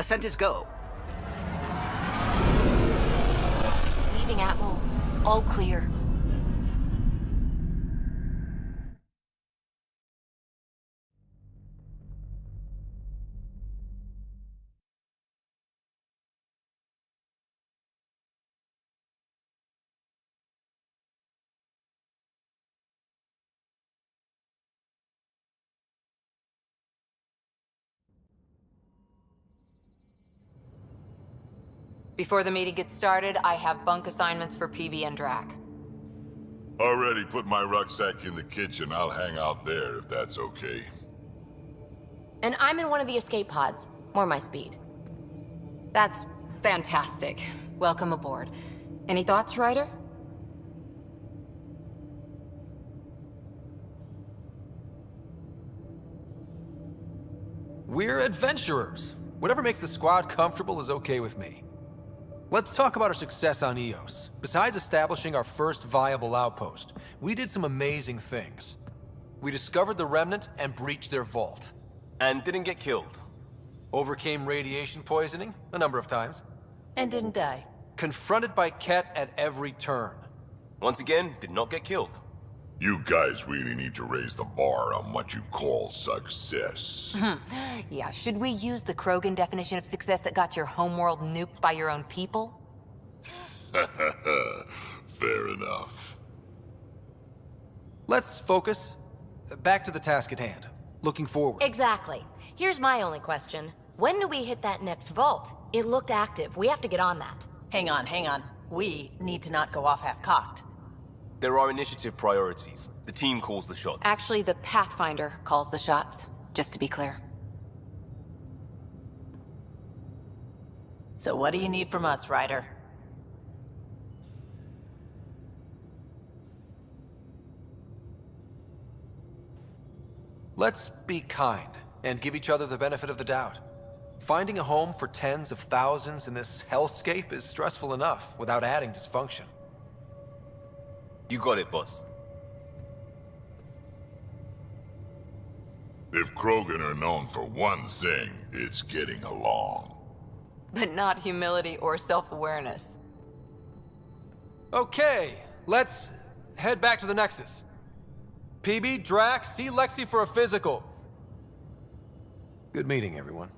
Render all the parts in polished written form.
Ascent is go. Leaving Atmo. All clear. Before the meeting gets started, I have bunk assignments for PB and Drac. Already put my rucksack in the kitchen. I'll hang out there if that's okay. And I'm in one of the escape pods. More my speed. That's fantastic. Welcome aboard. Any thoughts, Ryder? We're adventurers. Whatever makes the squad comfortable is okay with me. Let's talk about our success on Eos. Besides establishing our first viable outpost, we did some amazing things. We discovered the Remnant and breached their vault. And didn't get killed. Overcame radiation poisoning a number of times. And didn't die. Confronted by Ket at every turn. Once again, did not get killed. You guys really need to raise the bar on what you call success. Yeah, should we use the Krogan definition of success that got your homeworld nuked by your own people? Fair enough. Let's focus. Back to the task at hand. Looking forward. Exactly. Here's my only question. When do we hit that next vault? It looked active. We have to get on that. Hang on, hang on. We need to not go off half-cocked. There are initiative priorities. The team calls the shots. Actually, the Pathfinder calls the shots, just to be clear. So what do you need from us, Ryder? Let's be kind and give each other the benefit of the doubt. Finding a home for tens of thousands in this hellscape is stressful enough without adding dysfunction. You got it, boss. If Krogan are known for one thing, it's getting along. But not humility or self-awareness. Okay, let's head back to the Nexus. PB, Drac, see Lexi for a physical. Good meeting, everyone.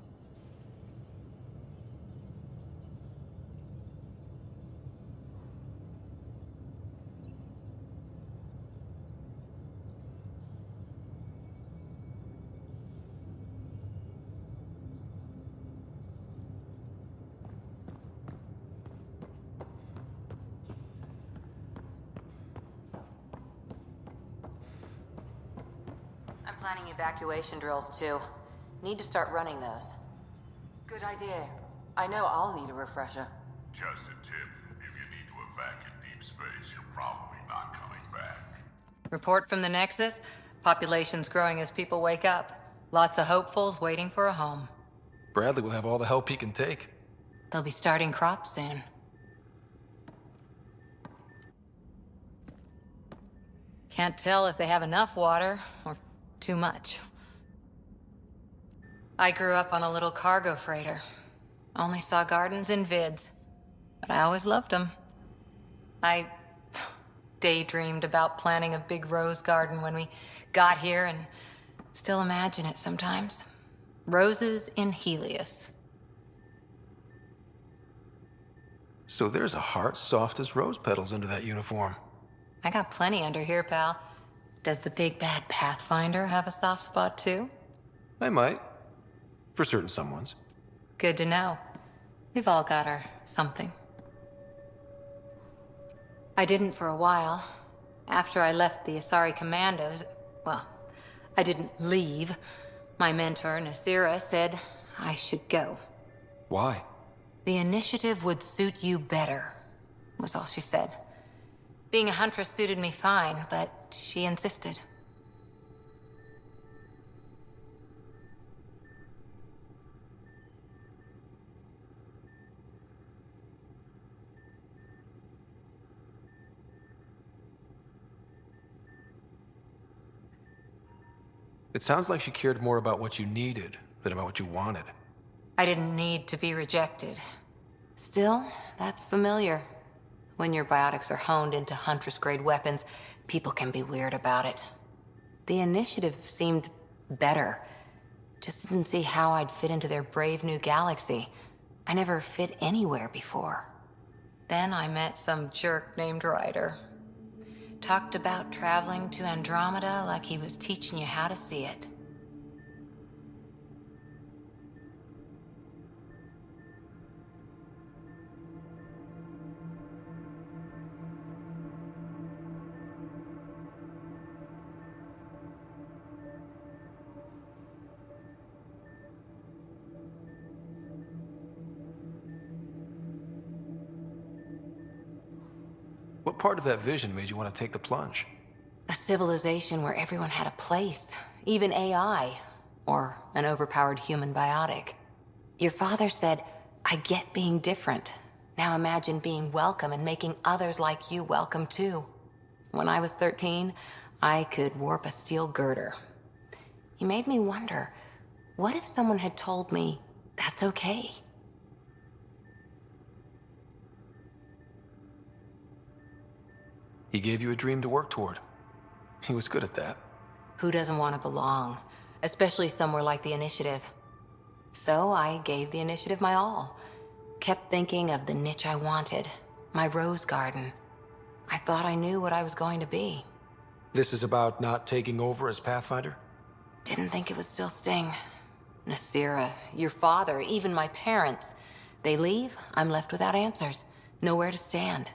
I'm planning evacuation drills too. Need to start running those. Good idea. I know I'll need a refresher. Just a tip, if you need to evac in deep space, you're probably not coming back. Report from the Nexus. Population's growing as people wake up. Lots of hopefuls waiting for a home. Bradley will have all the help he can take. They'll be starting crops soon. Can't tell if they have enough water or too much. I grew up on a little cargo freighter. Only saw gardens in vids, but I always loved them. I daydreamed about planting a big rose garden when we got here and still imagine it sometimes. Roses in Helios. So there's a heart soft as rose petals under that uniform. I got plenty under here, pal. Does the big bad Pathfinder have a soft spot too? I might. For certain someones. Good to know. We've all got our something. I didn't for a while. After I left the Asari Commandos, well, I didn't leave. My mentor, Nasira, said I should go. Why? The initiative would suit you better, was all she said. Being a huntress suited me fine, but she insisted. It sounds like she cared more about what you needed than about what you wanted. I didn't need to be rejected. Still, that's familiar. When your biotics are honed into Huntress-grade weapons, people can be weird about it. The initiative seemed better. Just didn't see how I'd fit into their brave new galaxy. I never fit anywhere before. Then I met some jerk named Ryder. Talked about traveling to Andromeda like he was teaching you how to see it. What part of that vision made you want to take the plunge? A civilization where everyone had a place, even AI, or an overpowered human biotic. Your father said, I get being different. Now imagine being welcome and making others like you welcome too. When I was 13, I could warp a steel girder. He made me wonder, what if someone had told me that's okay? He gave you a dream to work toward. He was good at that. Who doesn't want to belong? Especially somewhere like the Initiative. So I gave the Initiative my all. Kept thinking of the niche I wanted. My rose garden. I thought I knew what I was going to be. This is about not taking over as Pathfinder? Didn't think it would still sting. Nasira, your father, even my parents. They leave, I'm left without answers. Nowhere to stand.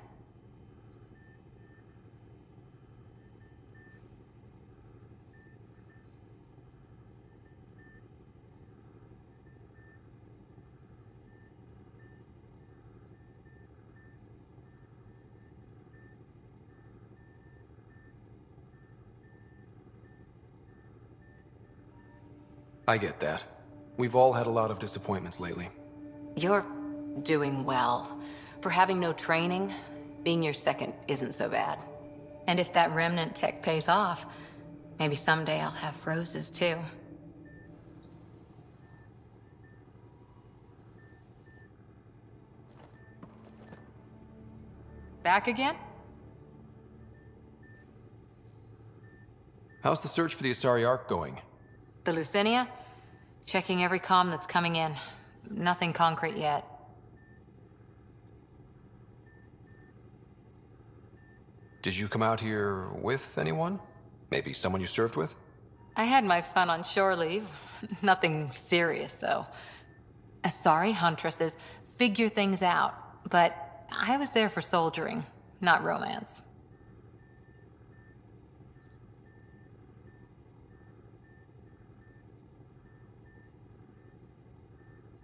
I get that. We've all had a lot of disappointments lately. You're doing well. For having no training, being your second isn't so bad. And if that remnant tech pays off, maybe someday I'll have roses too. Back again? How's the search for the Asari Ark going? The Lucinia? Checking every comm that's coming in. Nothing concrete yet. Did you come out here with anyone? Maybe someone you served with? I had my fun on shore leave. Nothing serious, though. Asari huntresses figure things out, but I was there for soldiering, not romance.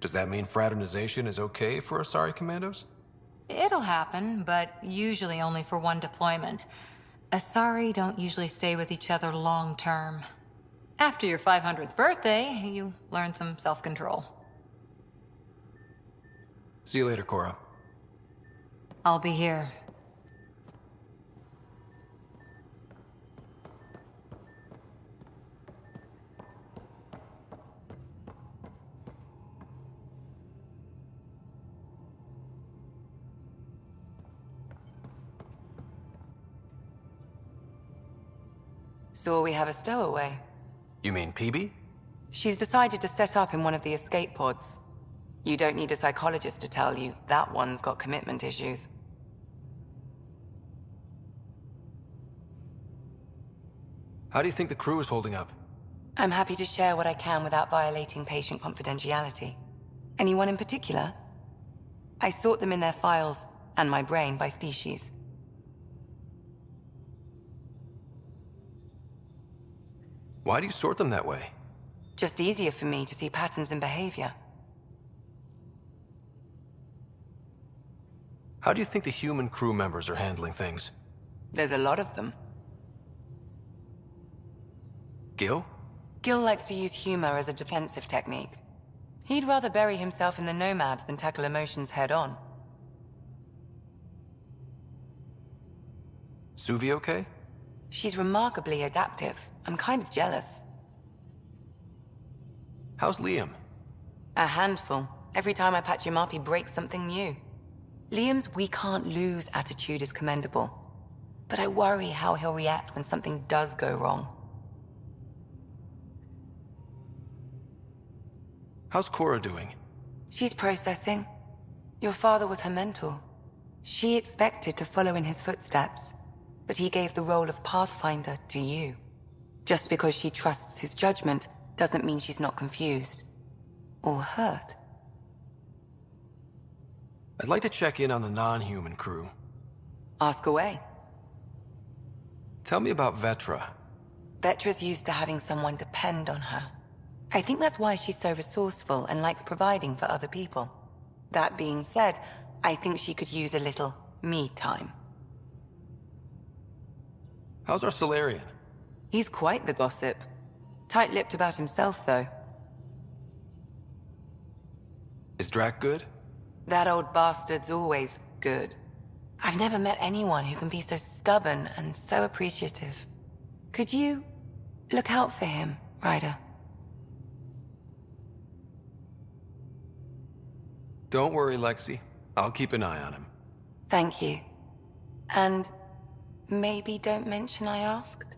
Does that mean fraternization is okay for Asari commandos? It'll happen, but usually only for one deployment. Asari don't usually stay with each other long term. After your 500th birthday, you learn some self-control. See you later, Cora. I'll be here. So we have a stowaway. You mean PB? She's decided to set up in one of the escape pods. You don't need a psychologist to tell you that one's got commitment issues. How do you think the crew is holding up? I'm happy to share what I can without violating patient confidentiality. Anyone in particular? I sort them in their files, and my brain by species. Why do you sort them that way? Just easier for me to see patterns in behavior. How do you think the human crew members are handling things? There's a lot of them. Gil? Gil likes to use humor as a defensive technique. He'd rather bury himself in the Nomad than tackle emotions head-on. Suvi okay? She's remarkably adaptive. I'm kind of jealous. How's Liam? A handful. Every time I patch him up, he breaks something new. Liam's "we can't lose" attitude is commendable. But I worry how he'll react when something does go wrong. How's Cora doing? She's processing. Your father was her mentor. She expected to follow in his footsteps, but he gave the role of Pathfinder to you. Just because she trusts his judgment doesn't mean she's not confused. Or hurt. I'd like to check in on the non-human crew. Ask away. Tell me about Vetra. Vetra's used to having someone depend on her. I think that's why she's so resourceful and likes providing for other people. That being said, I think she could use a little me time. How's our Solarian? He's quite the gossip. Tight-lipped about himself, though. Is Drac good? That old bastard's always good. I've never met anyone who can be so stubborn and so appreciative. Could you look out for him, Ryder? Don't worry, Lexi. I'll keep an eye on him. Thank you. And maybe don't mention I asked?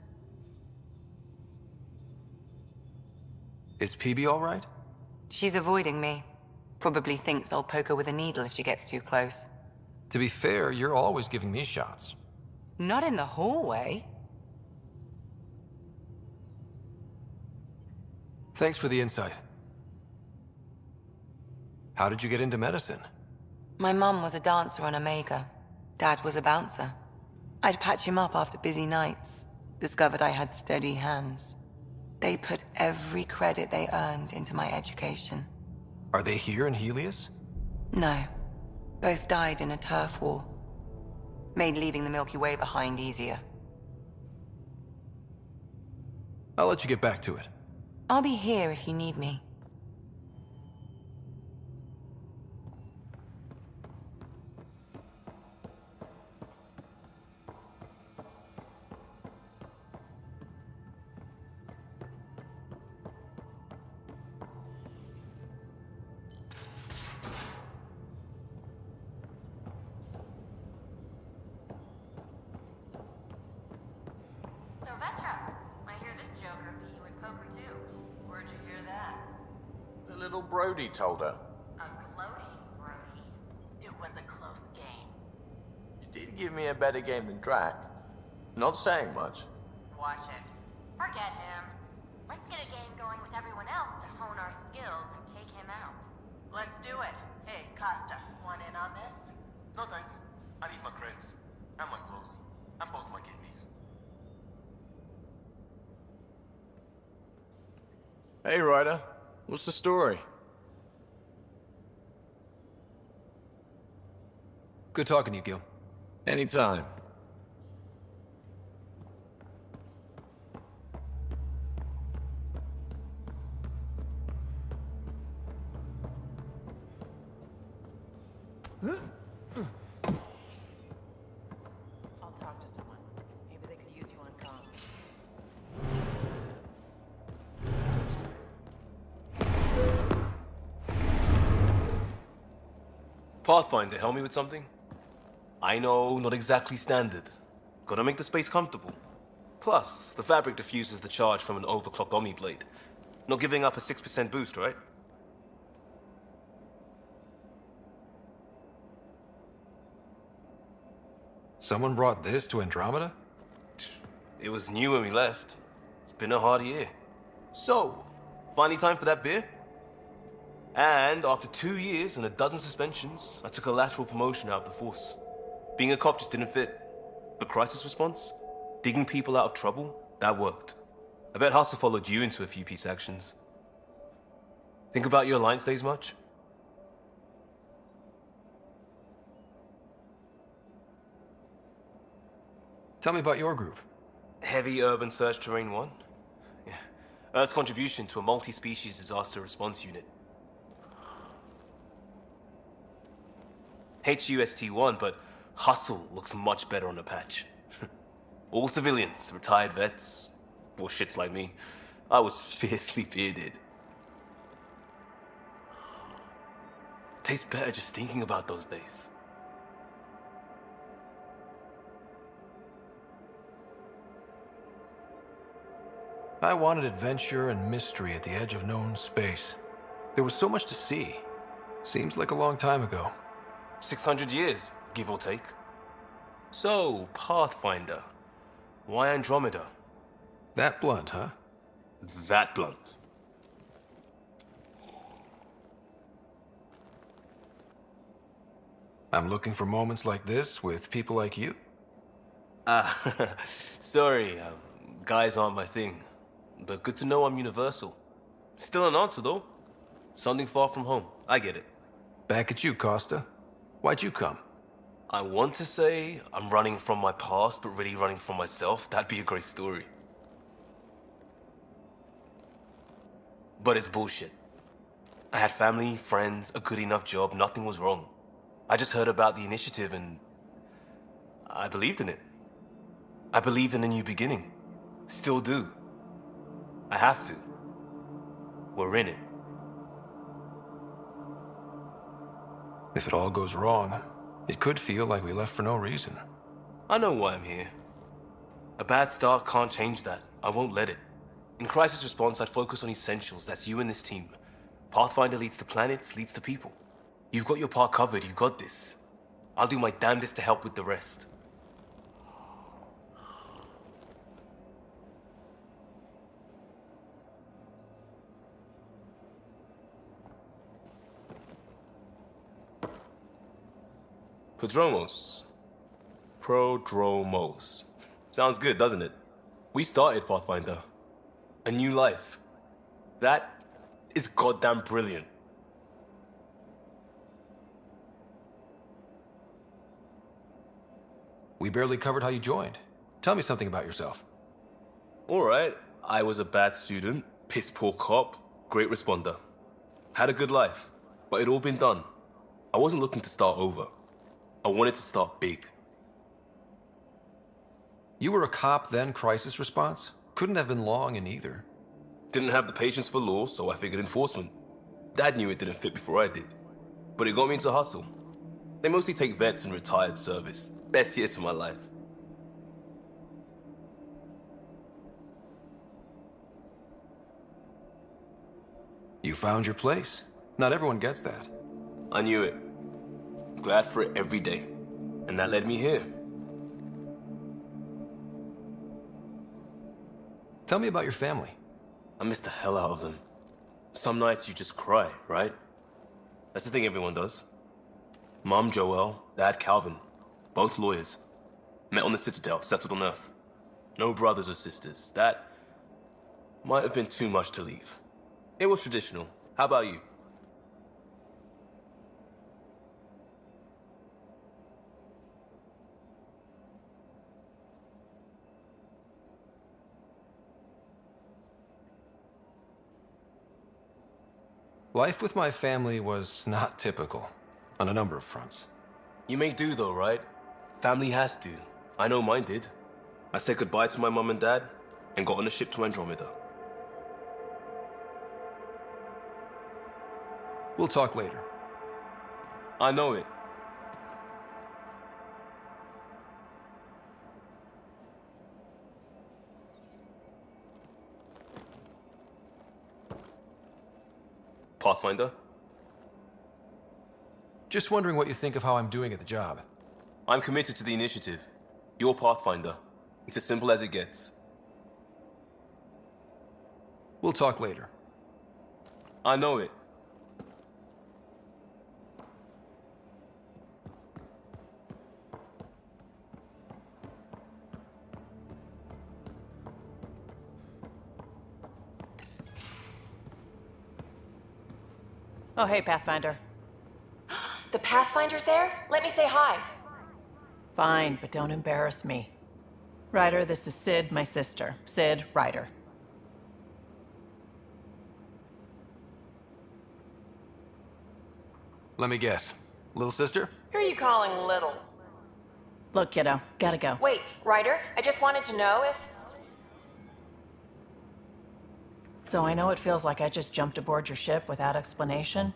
Is PB all right? She's avoiding me. Probably thinks I'll poke her with a needle if she gets too close. To be fair, you're always giving me shots. Not in the hallway. Thanks for the insight. How did you get into medicine? My mum was a dancer on Omega. Dad was a bouncer. I'd patch him up after busy nights. Discovered I had steady hands. They put every credit they earned into my education. Are they here in Helios? No. Both died in a turf war. Made leaving the Milky Way behind easier. I'll let you get back to it. I'll be here if you need me. Little Brody told her. A gloating Brody. It was a close game. You did give me a better game than Drac. Not saying much. Watch it. Forget him. Let's get a game going with everyone else to hone our skills and take him out. Let's do it. Hey, Costa, want in on this? No thanks. I need my creds. And my clothes. And both my kidneys. Hey, Ryder. What's the story? Good talking to you, Gil. Anytime. I'll talk to someone. Maybe they could use you on comms. Pathfinder, help me with something? I know, not exactly standard. Gotta make the space comfortable. Plus, the fabric diffuses the charge from an overclocked Omni blade. Not giving up a 6% boost, right? Someone brought this to Andromeda? It was new when we left. It's been a hard year. So, finally time for that beer? And after 2 years and a dozen suspensions, I took a lateral promotion out of the force. Being a cop just didn't fit. But crisis response? Digging people out of trouble? That worked. I bet Hustle followed you into a few peace actions. Think about your Alliance days much? Tell me about your group. Heavy Urban Search Terrain 1? Yeah. Earth's contribution to a multi-species disaster response unit. HUST-1, but Hustle looks much better on the patch. All civilians, retired vets, or shits like me. I was fiercely bearded. Tastes better just thinking about those days. I wanted adventure and mystery at the edge of known space. There was so much to see. Seems like a long time ago. 600 years, give or take. So, Pathfinder. Why Andromeda? That blunt, huh? That blunt. I'm looking for moments like this with people like you. Sorry, guys aren't my thing. But good to know I'm universal. Still an answer, though. Something far from home. I get it. Back at you, Costa. Why'd you come? I want to say I'm running from my past, but really running from myself. That'd be a great story. But it's bullshit. I had family, friends, a good enough job, nothing was wrong. I just heard about the initiative and I believed in it. I believed in a new beginning. Still do. I have to. We're in it. If it all goes wrong, it could feel like we left for no reason. I know why I'm here. A bad start can't change that. I won't let it. In crisis response, I'd focus on essentials. That's you and this team. Pathfinder leads to planets, leads to people. You've got your part covered, you got this. I'll do my damnedest to help with the rest. Prodromos. Sounds good, doesn't it? We started Pathfinder. A new life. That is goddamn brilliant. We barely covered how you joined. Tell me something about yourself. Alright, I was a bad student, piss poor cop, great responder. Had a good life, but it'd all been done. I wasn't looking to start over. I wanted to start big. You were a cop, then crisis response? Couldn't have been long in either. Didn't have the patience for law, so I figured enforcement. Dad knew it didn't fit before I did. But it got me into hustle. They mostly take vets and retired service. Best years of my life. You found your place. Not everyone gets that. I knew it. Glad for it every day. And that led me here. Tell me about your family. I miss the hell out of them. Some nights you just cry, right? That's the thing everyone does. Mom Joelle, Dad Calvin. Both lawyers. Met on the Citadel, settled on Earth. No brothers or sisters. That might have been too much to leave. It was traditional. How about you? Life with my family was not typical, on a number of fronts. You may do though, right? Family has to. I know mine did. I said goodbye to my mom and dad and got on a ship to Andromeda. We'll talk later. I know it. Pathfinder? Just wondering what you think of how I'm doing at the job. I'm committed to the initiative. You're Pathfinder. It's as simple as it gets. We'll talk later. I know it. Oh, hey, Pathfinder. The Pathfinder's there? Let me say hi. Fine, but don't embarrass me. Ryder, this is Sid, my sister. Sid, Ryder. Let me guess. Little sister? Who are you calling little? Look, kiddo, gotta go. Wait, Ryder, I just wanted to know if... So I know it feels like I just jumped aboard your ship without explanation.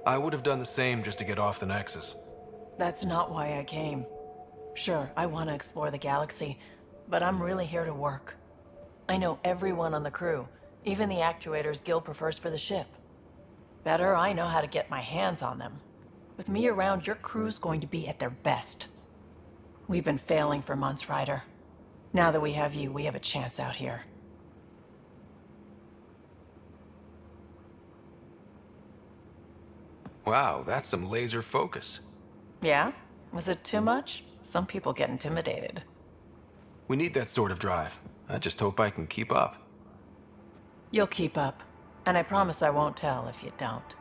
I would have done the same just to get off the Nexus. That's not why I came. Sure, I want to explore the galaxy, but I'm really here to work. I know everyone on the crew, even the actuators Gil prefers for the ship. Better, I know how to get my hands on them. With me around, your crew's going to be at their best. We've been failing for months, Ryder. Now that we have you, we have a chance out here. Wow, that's some laser focus. Yeah? Was it too much? Some people get intimidated. We need that sort of drive. I just hope I can keep up. You'll keep up. And I promise I won't tell if you don't.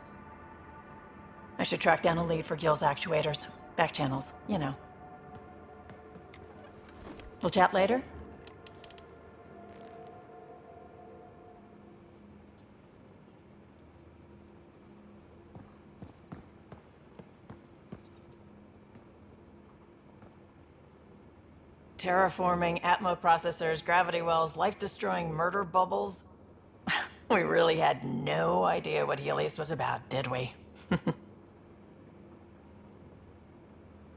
I should track down a lead for Gil's actuators. Back channels, you know. We'll chat later? Terraforming, Atmo processors, gravity wells, life-destroying murder bubbles. We really had no idea what Helios was about, did we?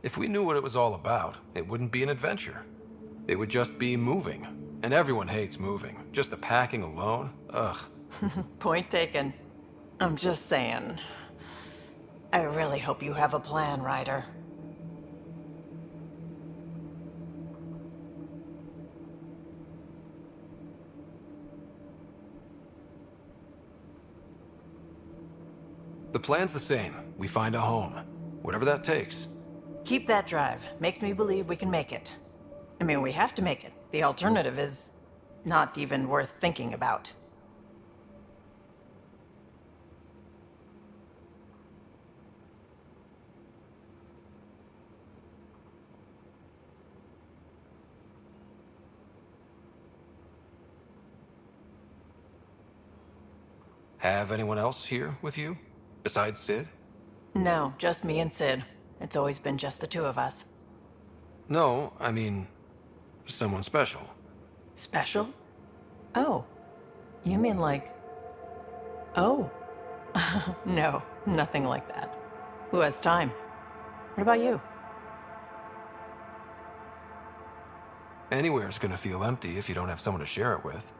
If we knew what it was all about, it wouldn't be an adventure. It would just be moving. And everyone hates moving. Just the packing alone, ugh. Point taken. I'm just saying. I really hope you have a plan, Ryder. The plan's the same. We find a home. Whatever that takes. Keep that drive. Makes me believe we can make it. I mean, we have to make it. The alternative is not even worth thinking about. Have anyone else here with you? Besides Sid? No, just me and Sid. It's always been just the two of us. No, I mean, someone special. Special? Oh. You mean like... Oh. No, nothing like that. Who has time? What about you? Anywhere's gonna feel empty if you don't have someone to share it with.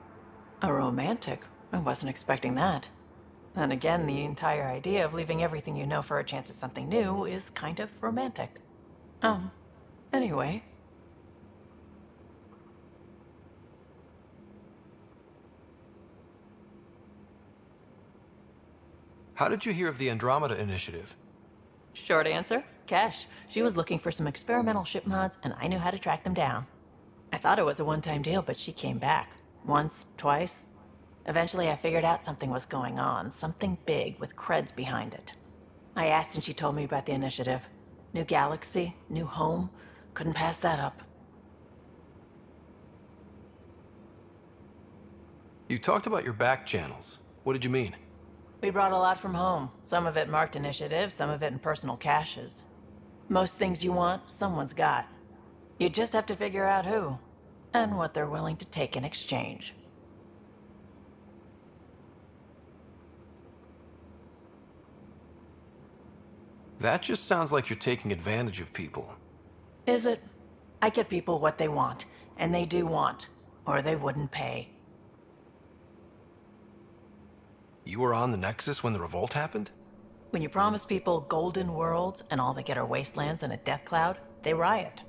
A romantic? I wasn't expecting that. And again, the entire idea of leaving everything you know for a chance at something new is kind of romantic. Anyway. How did you hear of the Andromeda initiative? Short answer, Cash. She was looking for some experimental ship mods, and I knew how to track them down. I thought it was a one-time deal, but she came back. Once, twice. Eventually, I figured out something was going on, something big with creds behind it. I asked and she told me about the initiative. New galaxy, new home. Couldn't pass that up. You talked about your back channels. What did you mean? We brought a lot from home. Some of it marked initiative, some of it in personal caches. Most things you want, someone's got. You just have to figure out who, and what they're willing to take in exchange. That just sounds like you're taking advantage of people. Is it? I get people what they want, and they do want, or they wouldn't pay. You were on the Nexus when the revolt happened? When you promise people golden worlds and all they get are wastelands and a death cloud, they riot.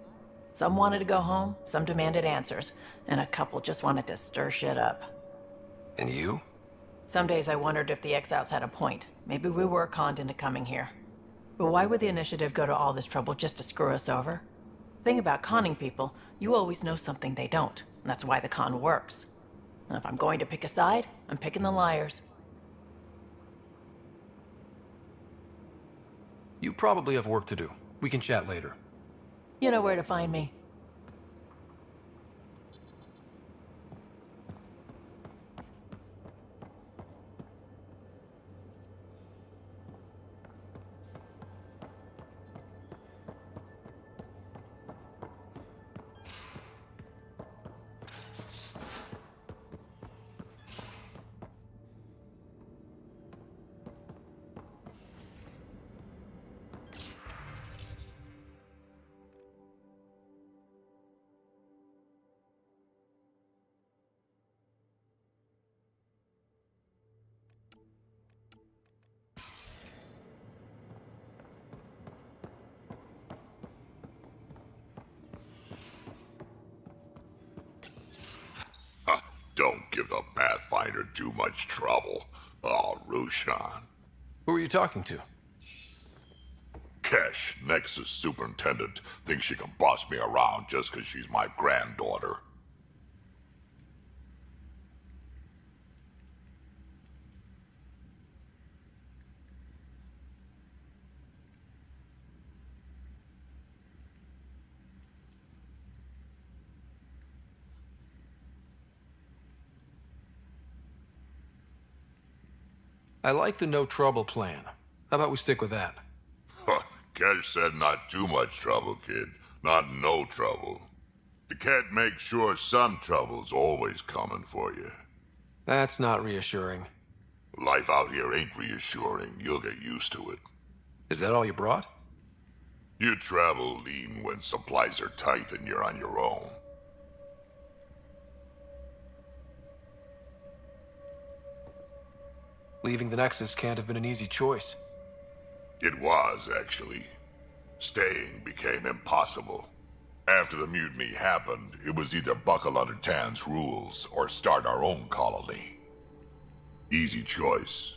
Some wanted to go home, some demanded answers, and a couple just wanted to stir shit up. And you? Some days I wondered if the exiles had a point. Maybe we were conned into coming here. But why would the initiative go to all this trouble just to screw us over? Thing about conning people, you always know something they don't, and that's why the con works. And if I'm going to pick a side, I'm picking the liars. You probably have work to do. We can chat later. You know where to find me. Don't give the Pathfinder too much trouble. Oh, Rushan. Who are you talking to? Kesh, Nexus Superintendent, thinks she can boss me around just because she's my granddaughter. I like the no trouble plan. How about we stick with that? Kesh said not too much trouble, kid. Not no trouble. You can't make sure some trouble's always coming for you. That's not reassuring. Life out here ain't reassuring. You'll get used to it. Is that all you brought? You travel lean when supplies are tight and you're on your own. Leaving the Nexus can't have been an easy choice. It was, actually. Staying became impossible. After the mutiny happened, it was either buckle under Tan's rules or start our own colony. Easy choice.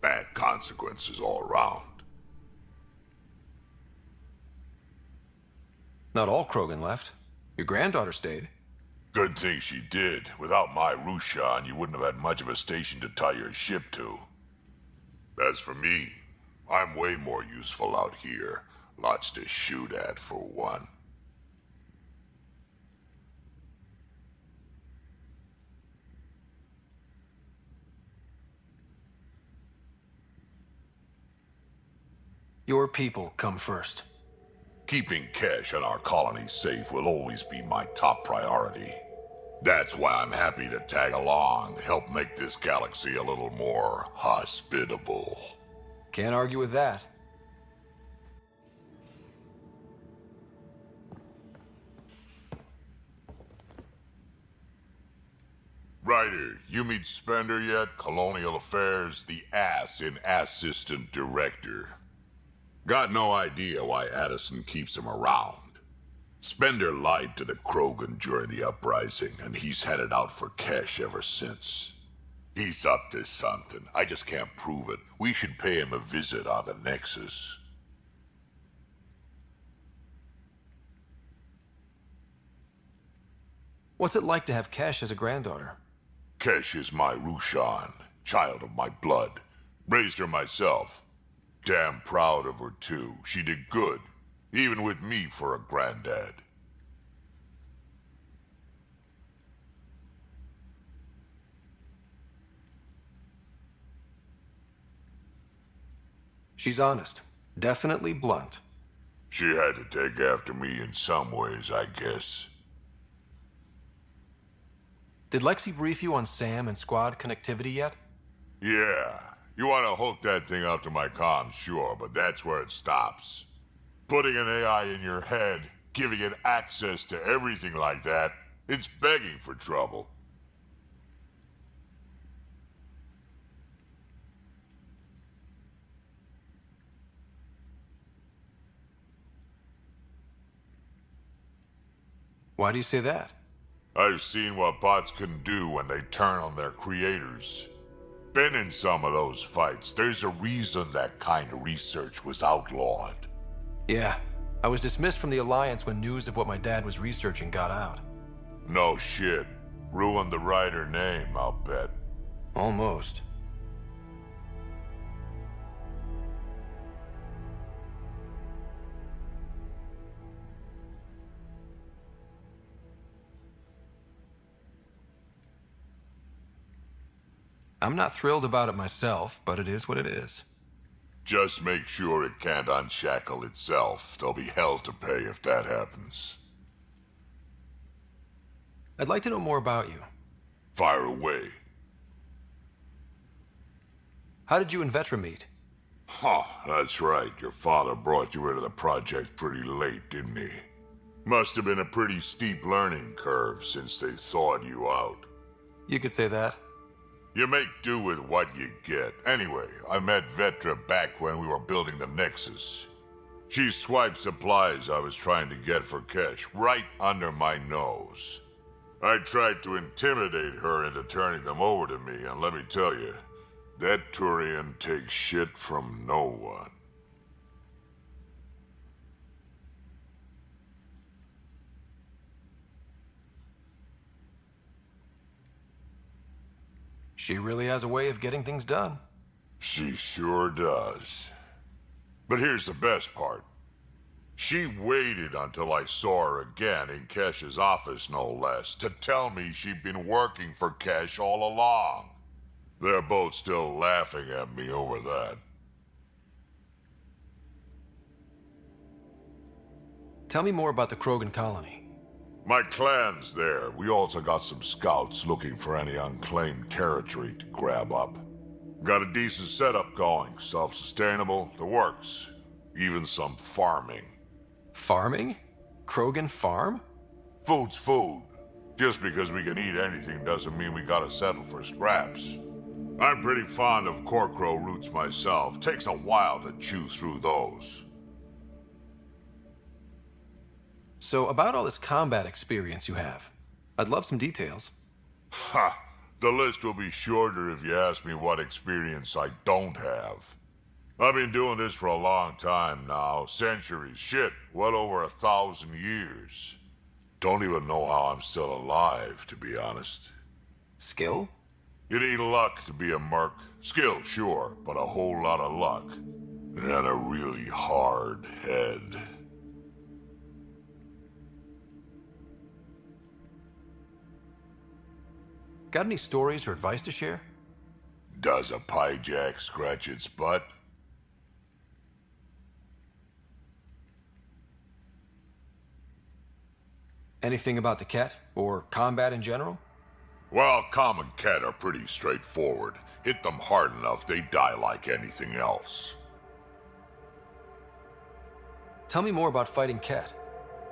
Bad consequences all around. Not all Krogan left. Your granddaughter stayed. Good thing she did. Without my Rushan, you wouldn't have had much of a station to tie your ship to. As for me, I'm way more useful out here. Lots to shoot at, for one. Your people come first. Keeping Kesh and our colony safe will always be my top priority. That's why I'm happy to tag along, help make this galaxy a little more hospitable. Can't argue with that. Ryder, you meet Spender yet? Colonial Affairs, the ass in Assistant Director. Got no idea why Addison keeps him around. Spender lied to the Krogan during the uprising, and he's headed out for Kesh ever since. He's up to something. I just can't prove it. We should pay him a visit on the Nexus. What's it like to have Kesh as a granddaughter? Kesh is my Rushan, child of my blood. Raised her myself. Damn proud of her, too. She did good, even with me for a granddad. She's honest. Definitely blunt. She had to take after me in some ways, I guess. Did Lexi brief you on Sam and squad connectivity yet? Yeah. You want to hook that thing up to my comms, sure, but that's where it stops. Putting an AI in your head, giving it access to everything like that, it's begging for trouble. Why do you say that? I've seen what bots can do when they turn on their creators. Been in some of those fights. There's a reason that kind of research was outlawed. Yeah. I was dismissed from the Alliance when news of what my dad was researching got out. No shit. Ruined the writer name, I'll bet. Almost. I'm not thrilled about it myself, but it is what it is. Just make sure it can't unshackle itself. There'll be hell to pay if that happens. I'd like to know more about you. Fire away. How did you and Vetra meet? Huh, that's right. Your father brought you into the project pretty late, didn't he? Must have been a pretty steep learning curve since they thawed you out. You could say that. You make do with what you get. Anyway, I met Vetra back when we were building the Nexus. She swiped supplies I was trying to get for Kesh right under my nose. I tried to intimidate her into turning them over to me, and let me tell you, that Turian takes shit from no one. She really has a way of getting things done. She sure does. But here's the best part. She waited until I saw her again in Kesh's office, no less, to tell me she'd been working for Kesh all along. They're both still laughing at me over that. Tell me more about the Krogan colony. My clan's there. We also got some scouts looking for any unclaimed territory to grab up. Got a decent setup going, self-sustainable, the works. Even some farming. Farming? Krogan farm? Food's food. Just because we can eat anything doesn't mean we gotta settle for scraps. I'm pretty fond of Corcrow roots myself. Takes a while to chew through those. So, about all this combat experience you have, I'd love some details. Ha! The list will be shorter if you ask me what experience I don't have. I've been doing this for a long time now. Centuries. Shit, well over 1,000 years. Don't even know how I'm still alive, to be honest. Skill? You need luck to be a merc. Skill, sure, but a whole lot of luck. And a really hard head. Got any stories or advice to share? Does a piejack scratch its butt? Anything about the Ket, or combat in general? Well, common cat are pretty straightforward. Hit them hard enough, they die like anything else. Tell me more about fighting Ket.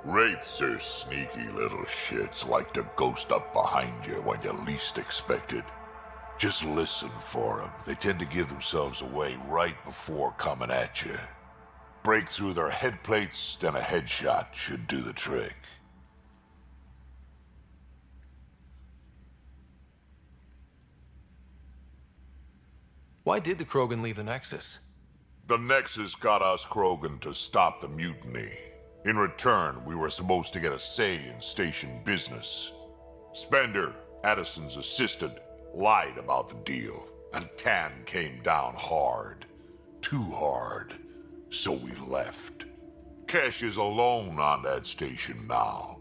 Wraiths are sneaky little shits, like to ghost up behind you when you least expect it. Just listen for them. They tend to give themselves away right before coming at you. Break through their head plates, then a headshot should do the trick. Why did the Krogan leave the Nexus? The Nexus got us Krogan to stop the mutiny. In return, we were supposed to get a say in station business. Spender, Addison's assistant, lied about the deal, and Tan came down hard. Too hard. So we left. Kesh is alone on that station now.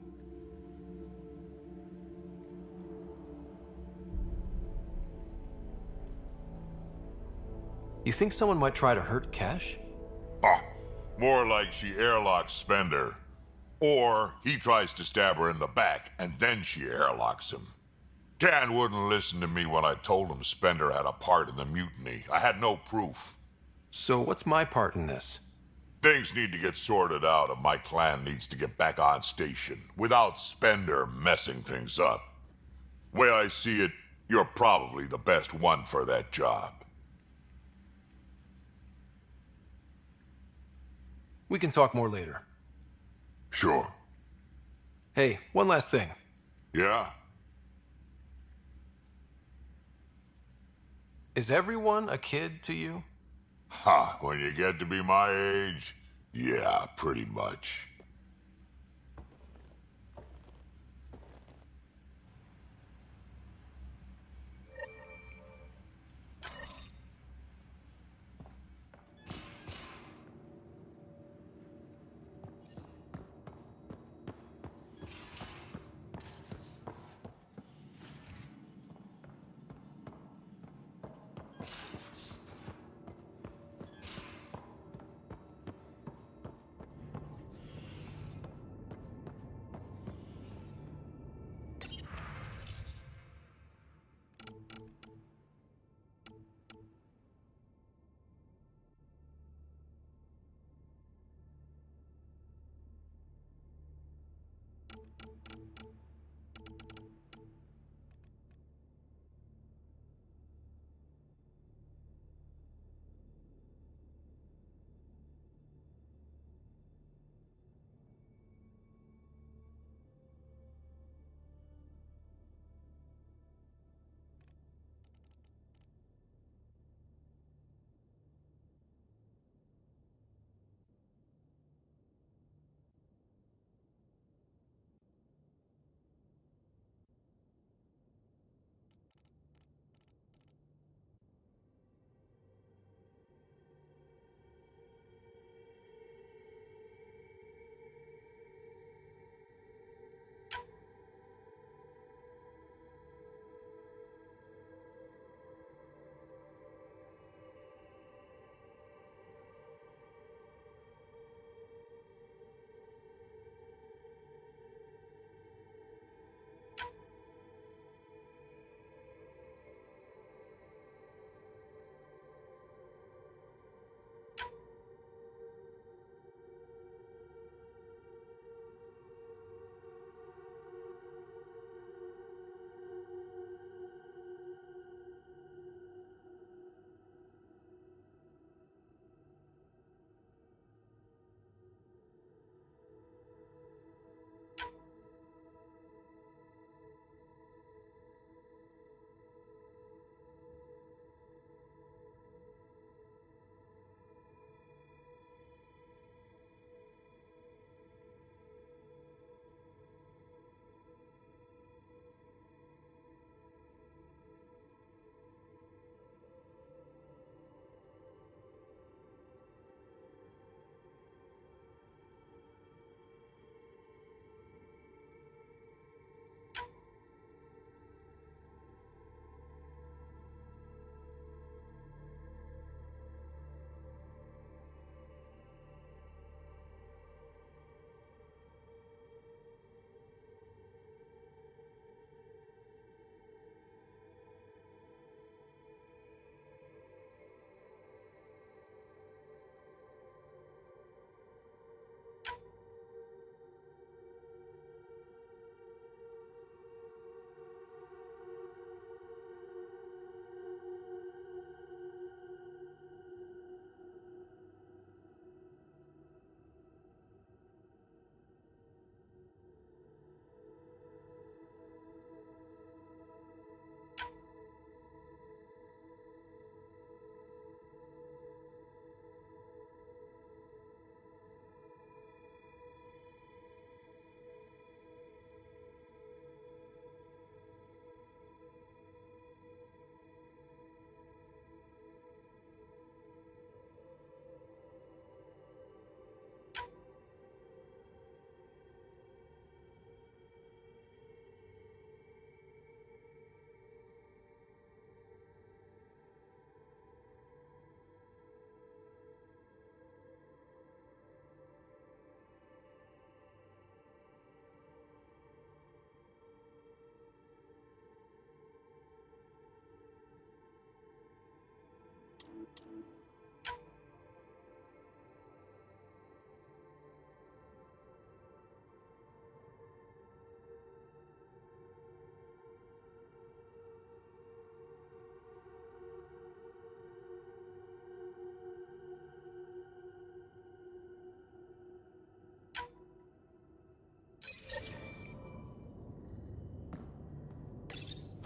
You think someone might try to hurt Kesh? Ah, more like she airlocks Spender. Or he tries to stab her in the back, and then she airlocks him. Tan wouldn't listen to me when I told him Spender had a part in the mutiny. I had no proof. So what's my part in this? Things need to get sorted out, and my clan needs to get back on station, without Spender messing things up. Way I see it, you're probably the best one for that job. We can talk more later. Sure. Hey, one last thing. Yeah? Is everyone a kid to you? Ha, when you get to be my age, yeah, pretty much.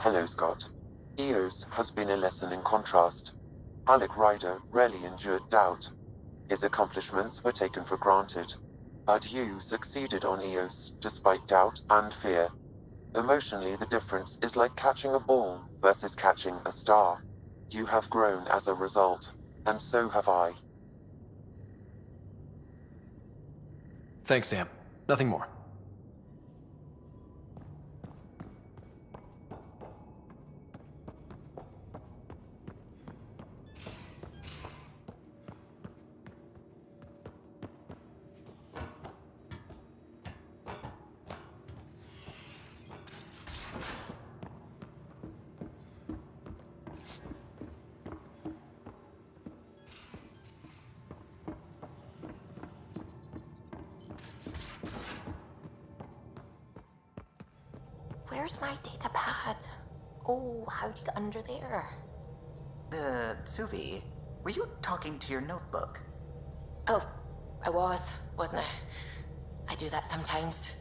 Hello, Scott. Eos has been a lesson in contrast. Alec Ryder rarely endured doubt. His accomplishments were taken for granted. But you succeeded on Eos, despite doubt and fear. Emotionally, the difference is like catching a ball versus catching a star. You have grown as a result, and so have I. Thanks, Sam. Nothing more. Where's my data pad? Oh, how'd you get under there? Suvi, were you talking to your notebook? Oh, I wasn't I? I do that sometimes.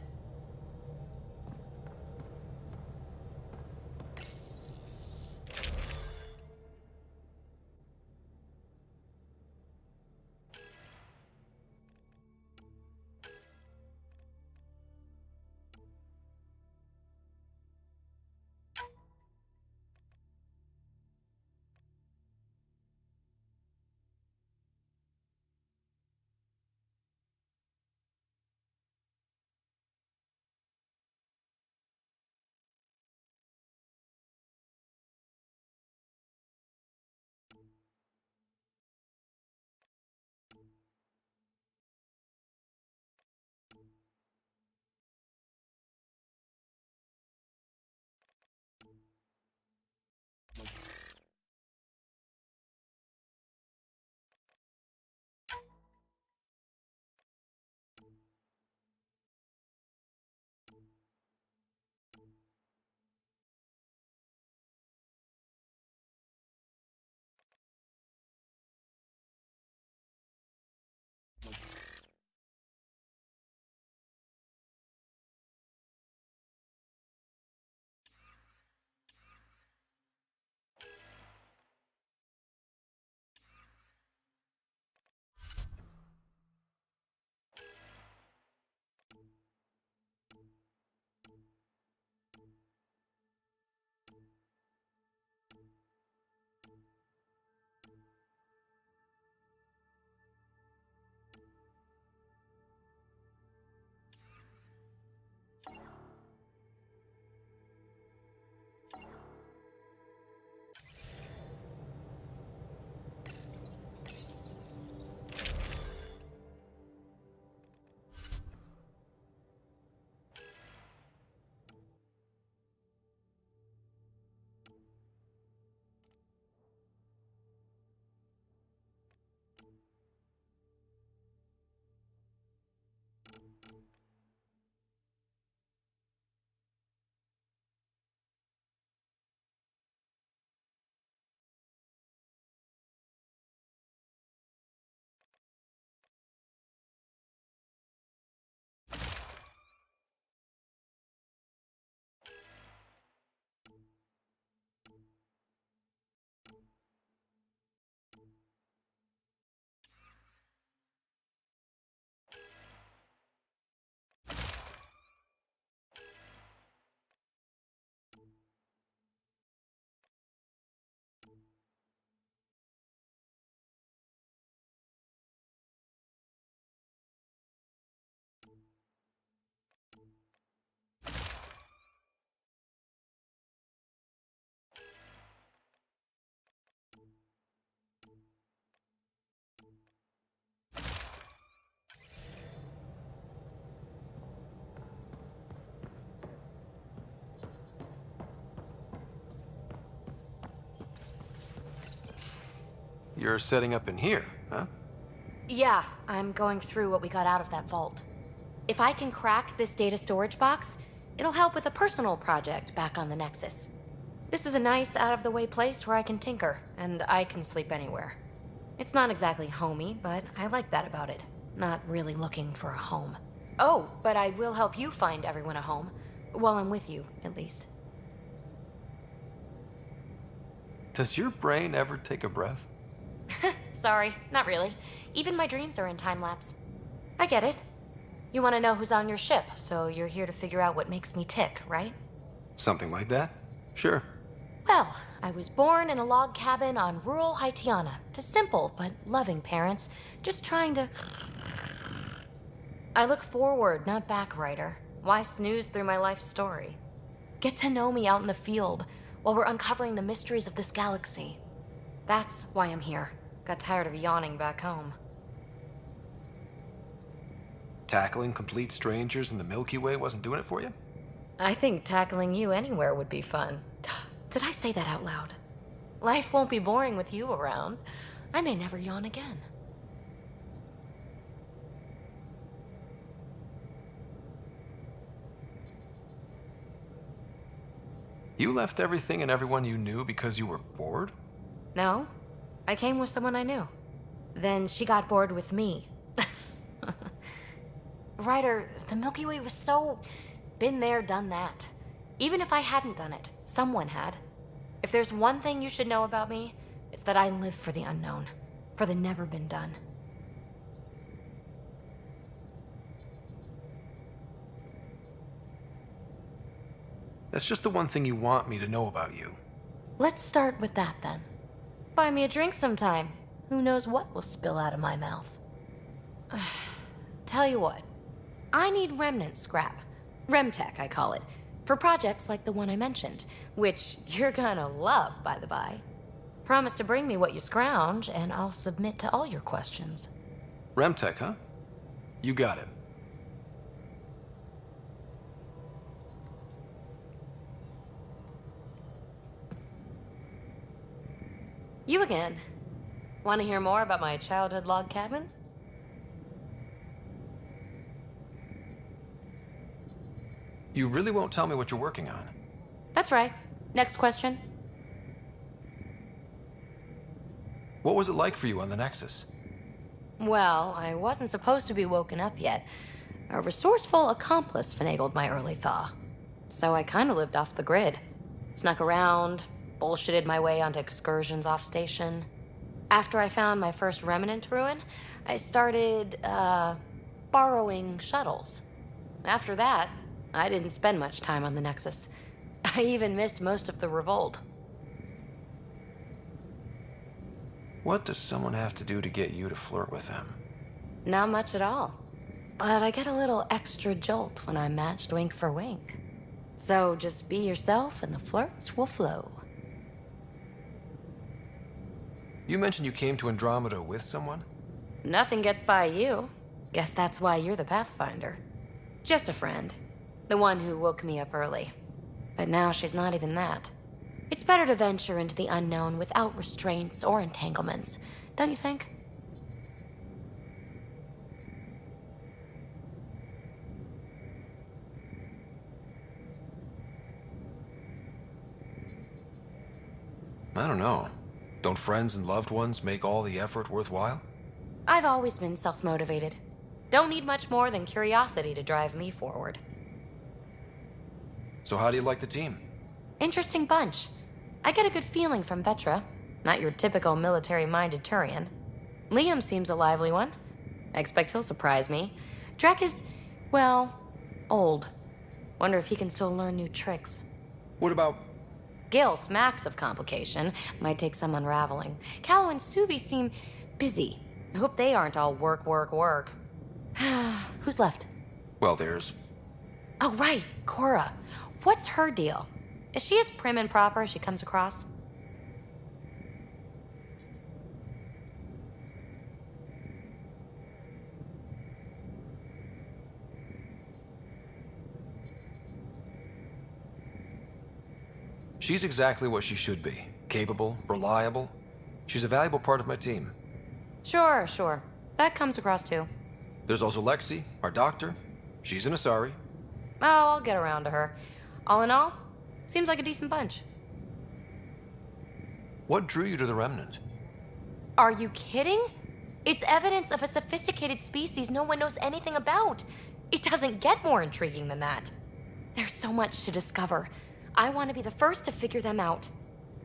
You're setting up in here, huh? Yeah, I'm going through what we got out of that vault. If I can crack this data storage box, it'll help with a personal project back on the Nexus. This is a nice, out-of-the-way place where I can tinker, and I can sleep anywhere. It's not exactly homey, but I like that about it. Not really looking for a home. Oh, but I will help you find everyone a home. While I'm with you, at least. Does your brain ever take a breath? Sorry, not really. Even my dreams are in time-lapse. I get it. You want to know who's on your ship, so you're here to figure out what makes me tick, right? Something like that? Sure. Well, I was born in a log cabin on rural Haitiana to simple but loving parents, just trying to... I look forward, not back, Ryder. Why snooze through my life story? Get to know me out in the field while we're uncovering the mysteries of this galaxy. That's why I'm here. Got tired of yawning back home. Tackling complete strangers in the Milky Way wasn't doing it for you? I think tackling you anywhere would be fun. Did I say that out loud? Life won't be boring with you around. I may never yawn again. You left everything and everyone you knew because you were bored? No, I came with someone I knew. Then she got bored with me. Ryder, the Milky Way was so... been there, done that. Even if I hadn't done it, someone had. If there's one thing you should know about me, it's that I live for the unknown. For the never been done. That's just the one thing you want me to know about you. Let's start with that then. Buy me a drink sometime. Who knows what will spill out of my mouth. Tell you what. I need remnant scrap. Remtech, I call it. For projects like the one I mentioned. Which you're gonna love, by the by. Promise to bring me what you scrounge, and I'll submit to all your questions. Remtech, huh? You got it. You again. Want to hear more about my childhood log cabin? You really won't tell me what you're working on? That's right. Next question. What was it like for you on the Nexus? Well, I wasn't supposed to be woken up yet. A resourceful accomplice finagled my early thaw. So I kind of lived off the grid. Snuck around, bullshitted my way onto excursions off station. After I found my first remnant ruin, I started, borrowing shuttles. After that, I didn't spend much time on the Nexus. I even missed most of the revolt. What does someone have to do to get you to flirt with them? Not much at all. But I get a little extra jolt when I'm matched wink for wink. So just be yourself and the flirts will flow. You mentioned you came to Andromeda with someone? Nothing gets by you. Guess that's why you're the Pathfinder. Just a friend. The one who woke me up early. But now she's not even that. It's better to venture into the unknown without restraints or entanglements, don't you think? I don't know. Don't friends and loved ones make all the effort worthwhile? I've always been self-motivated. Don't need much more than curiosity to drive me forward. So how do you like the team? Interesting bunch. I get a good feeling from Vetra. Not your typical military-minded Turian. Liam seems a lively one. I expect he'll surprise me. Drek is, well, old. Wonder if he can still learn new tricks. What about... Gil smacks of complication. Might take some unraveling. Callow and Suvi seem busy. I hope they aren't all work, work, work. Who's left? Well, there's... Oh, right, Cora. What's her deal? Is she as prim and proper as she comes across? She's exactly what she should be. Capable, reliable. She's a valuable part of my team. Sure, sure. That comes across too. There's also Lexi, our doctor. She's an Asari. Oh, I'll get around to her. All in all, seems like a decent bunch. What drew you to the Remnant? Are you kidding? It's evidence of a sophisticated species no one knows anything about. It doesn't get more intriguing than that. There's so much to discover. I want to be the first to figure them out.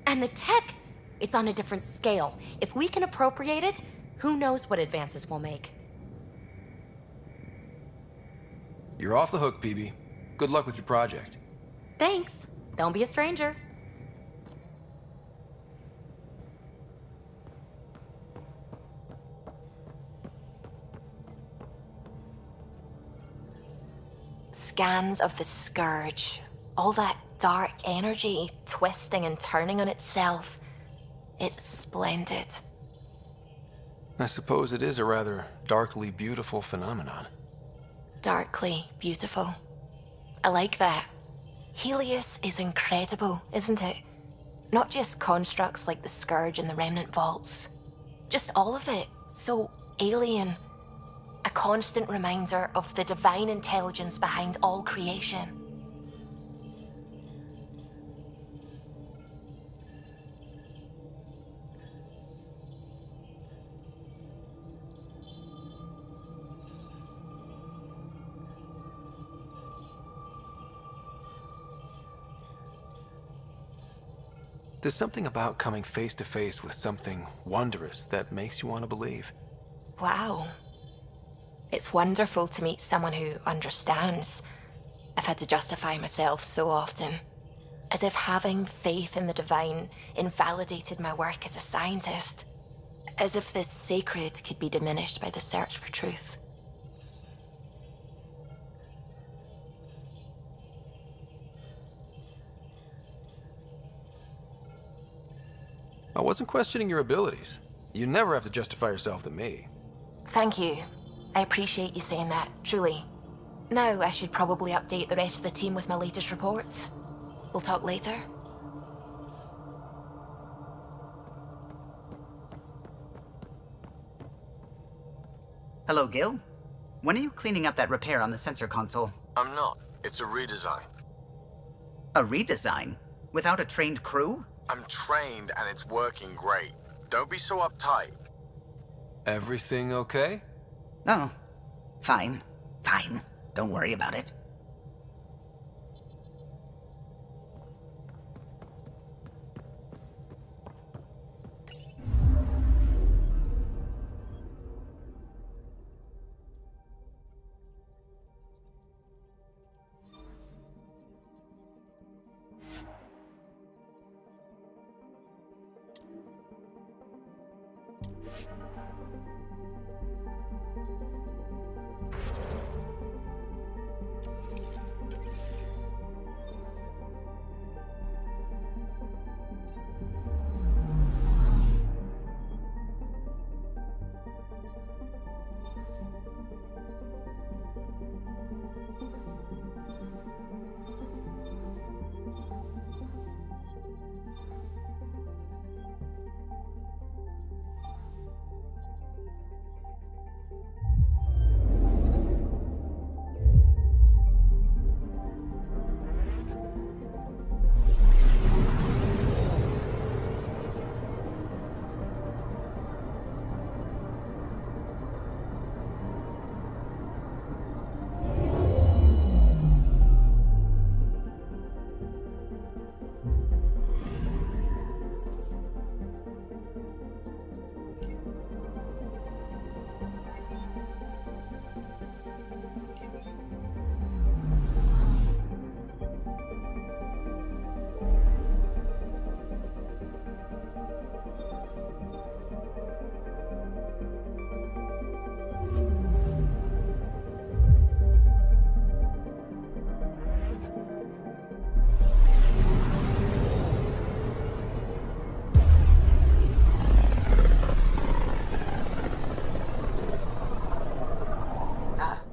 And the tech, It's on a different scale. If we can appropriate it, who knows what advances we'll make. You're off the hook, PB. Good luck with your project. Thanks. Don't be a stranger. Scans of the Scourge. All that dark energy twisting and turning on itself. It's splendid. I suppose it is a rather darkly beautiful phenomenon. Darkly beautiful. I like that. Helios is incredible, isn't it? Not just constructs like the Scourge and the Remnant Vaults. Just all of it. So alien. A constant reminder of the divine intelligence behind all creation. There's something about coming face to face with something wondrous that makes you want to believe. Wow. It's wonderful to meet someone who understands. I've had to justify myself so often. As if having faith in the divine invalidated my work as a scientist. As if the sacred could be diminished by the search for truth. I wasn't questioning your abilities. You never have to justify yourself to me. Thank you. I appreciate you saying that, truly. Now I should probably update the rest of the team with my latest reports. We'll talk later. Hello, Gil. When are you cleaning up that repair on the sensor console? I'm not. It's a redesign. A redesign? Without a trained crew? I'm trained and it's working great. Don't be so uptight. Everything okay? Oh, fine. Fine. Don't worry about it.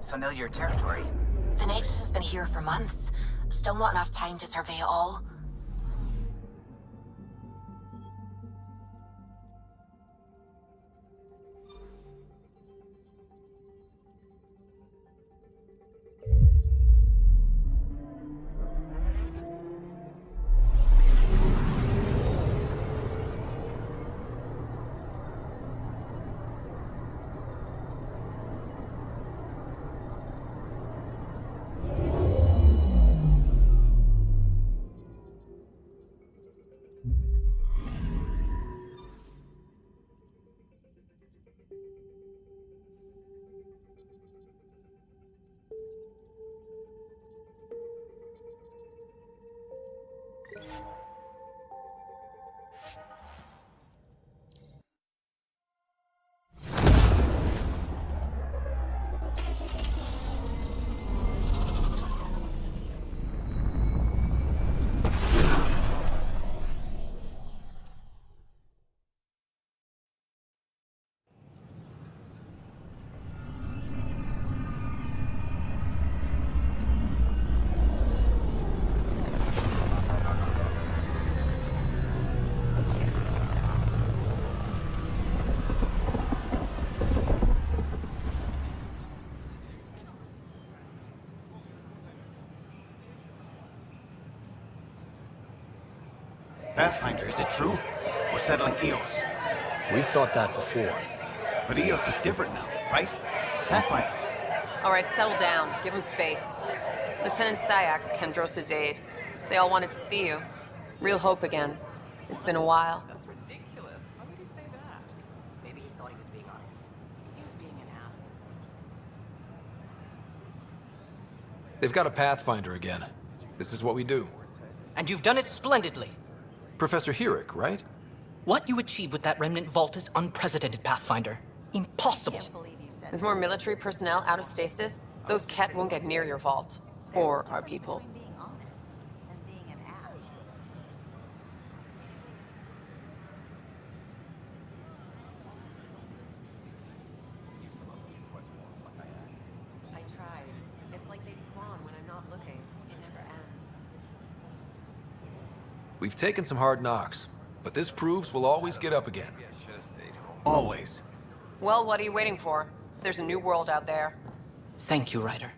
Familiar territory. The Nexus has been here for months. Still not enough time to survey it all. Pathfinder, is it true? We're settling Eos. We've thought that before. But Eos is different now, right? Pathfinder. All right, settle down. Give him space. Lieutenant Syax, Kendros' aide. They all wanted to see you. Real hope again. It's been a while. That's ridiculous. Why would he say that? Maybe he thought he was being honest. He was being an ass. They've got a Pathfinder again. This is what we do. And you've done it splendidly. Professor Herrick, right? What you achieved with that remnant vault is unprecedented, Pathfinder. Impossible. With more military personnel out of stasis, those Ket won't get near your vault. Or our people. I tried. It's like they spawn when I'm not looking. It never ends. We've taken some hard knocks, but this proves we'll always get up again. Always. Well, what are you waiting for? There's a new world out there. Thank you, Ryder.